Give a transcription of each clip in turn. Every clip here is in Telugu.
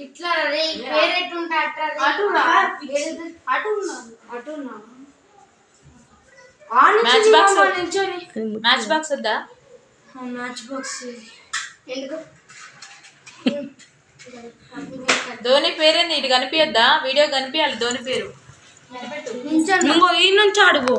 ఇట్లా రే పేరెట్టుంటా అటురా అటున్నా మ్యాచ్ బాక్స్ వద్దా? మ్యాచ్ బాక్స్ ఎందుకు? ధోని పేరేంది? ఇటు కనిపించద్దా? వీడియో కనిపించాలి ధోని పేరు. ఇంకో ఈ నుంచి అడుగు.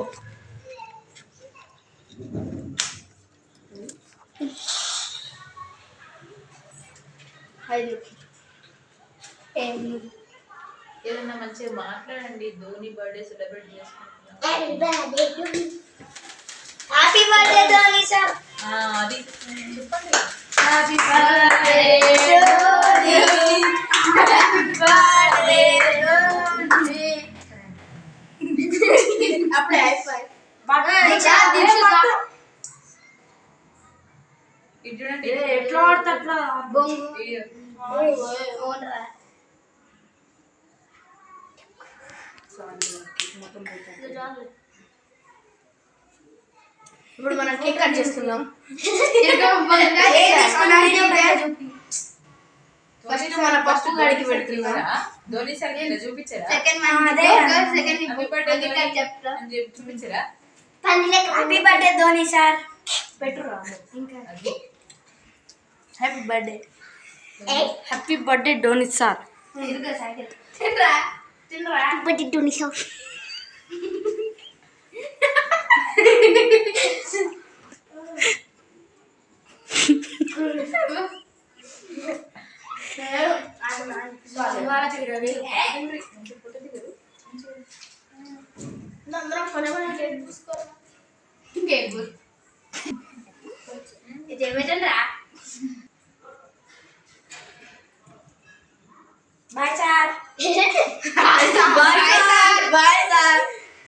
ఏదన్నా మంచిగా మాట్లాడండి. ధోని బర్త్డే సెలబ్రేట్ చేసుకుంటున్నాం. Happy birthday Dhoni sir. అది చెప్పండి. Happy birthday Dhoni. Happy birthday Dhoni. అప్పుడే అయిపోయి ఎట్లా ఆడతా అట్లా బొంగు. ఇప్పుడు మనం కేక్ కట్ చేస్తున్నాం. ఫస్ట్ మన పప్పు గడికి పెడుతున్నాం. ధోని సార్ ఇట్లా చూపించారా? చూపించారా? Happy birthday Dhoni sir. పెట్టురా ఇంకా. Happy birthday. Happy birthday Dhoni sir. తినరా తినరా. Happy birthday Dhoni sir. Bye.